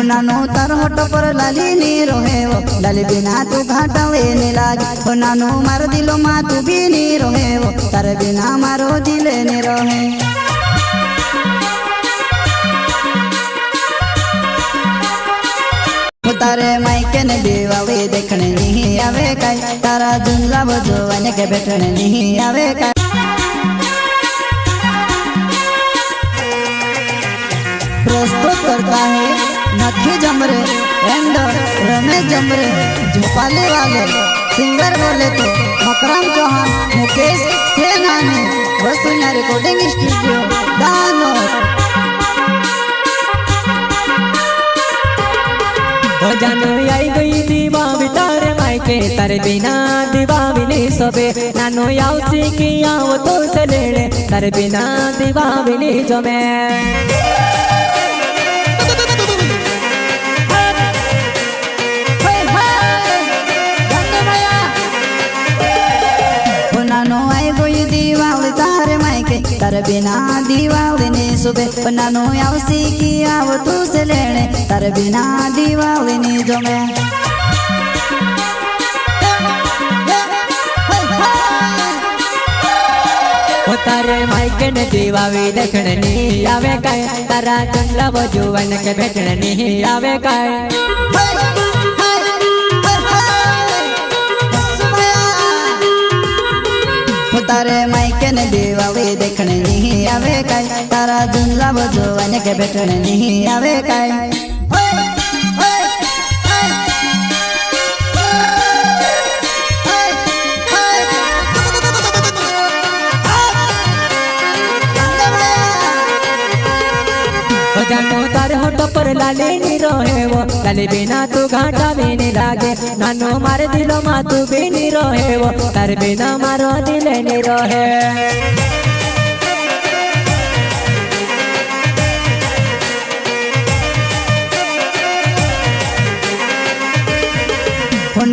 नानो तार होट पर लाली नी रोहे वो लाली बिना तू घाटावे नी लागे हो नानो मार दिलो मा तू भी नी रोहे वो तार बिना मारो दिले नी रोहे तारे मायके ने देवावे देखने नहीं आवे काय तारा जुमला बजवाने के बैठने नहीं आवे काय प्रस्तुत करता है नखी जमरे एंड रमेश जमरे झोपाले वाले सिंगर बोले तो मकरम चौहान मुकेश सेनानी वसुना रिकॉर्डिंग स्टूडियो दानोर जानो आई गई दीवावी तारे मायके तारे बिना दीवावी नहीं सोबे नानो याउसी की आओ तो चले तारे बिना दीवावी नहीं जमे नानो आई गई दीवावी तारे मायके तारे बिना दीवावी नहीं सोबे नानो याउसी की आओ तो चले तारे बिना दीवावी नहीं जमे तारे मायके ने दीवावी देखने नहीं आवे काय तारा चंद्रा बजुवन के बैठने नहीं आवे काय तारे मायके ने दीवावी देखने नहीं आवे काय तारा चंद्रा बजुवन के बैठने नहीं आवे काय जानो तारे होट पर लाली नी रोहे वो लाली बिना तू घाटा भी नहीं लागे नानो मारे दिलो मा तू भी नहीं रोहे वो तारे बिना मारो दिले नहीं रोहे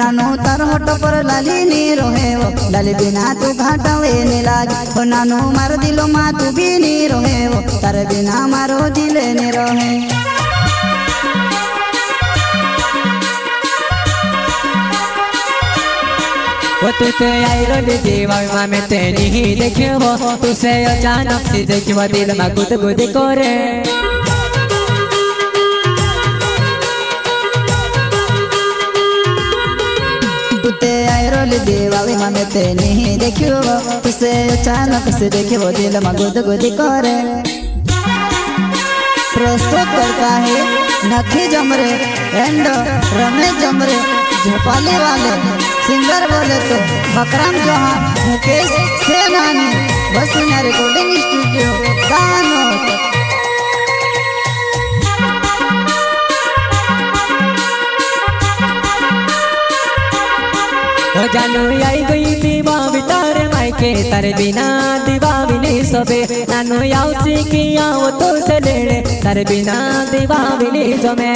नानो तार होट पर लाली नी रोहे वो लाली बिना तू घाटावे नी लागे हो नानो मार दिलो मा तू भी नी रोहे वो तार बिना मारो दिले नी रोहे वो तुझे आई रोली दीवावी माँ में तेरी ही देखे वो तुझे अचानक से देखे वो दिल में गुद गुद करे दीवावी में ते नहीं देखियो तुसे अचानक से देखे वो दिल में गुद गुद करे प्रस्तुत करता है नखी जमरे एंड रमेश जमरे झोपाले वाले सिंगर बोले तो मकरम चौहान मुकेश सेनानी वसुना रिकॉर्डिंग स्टूडियो दानोर जानो आई गई दीवावी तारे मायके तारे बिना दीवावी नहीं सोबे नानो याउसी की आओ तो चले तारे बिना दीवावी नहीं जमे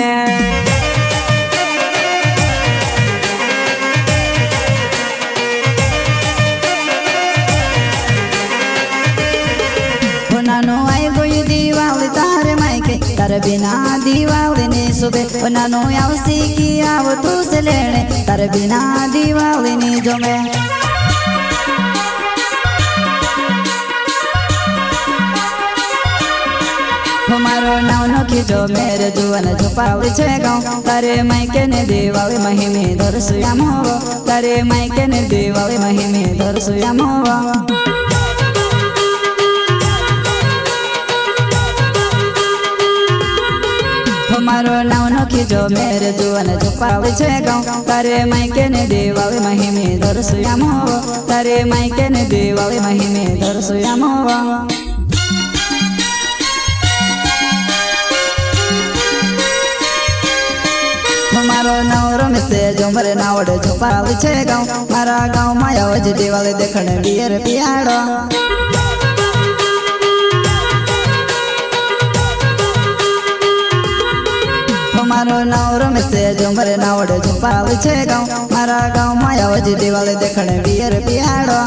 नानो आई गई दीवावी तारे मायके तारे बिना दीवावी नहीं सोबे नानो याउसी की आओ तू चले तारे बिना दीवावी नहीं जमे हमारो नाव नखी जो मेरे जुवन झुपावी छे गाँव तारे मायके ने दीवावी महिमे दरसुयाम हो तारे मायके ने दीवावी महिमे दरसुयाम हो हमारो नाव नखी जो मेरे जुवन झुपावी छे गाँव तारे मायके ने दीवावी महिमे दरसुयाम हो तारे मायके ने दीवावी महिमे दरसुयाम हो मारो नवरो में से झुमरे नावड़े झुपावी छे गाँव मारा गाँव में आवज दीवाली देखने बियर पियाड़ो मारो नवरो में से झुमरे नावड़े झुपावी छे गाँव मारा गाँव में आवज दीवाली देखने बियर पियाड़ो।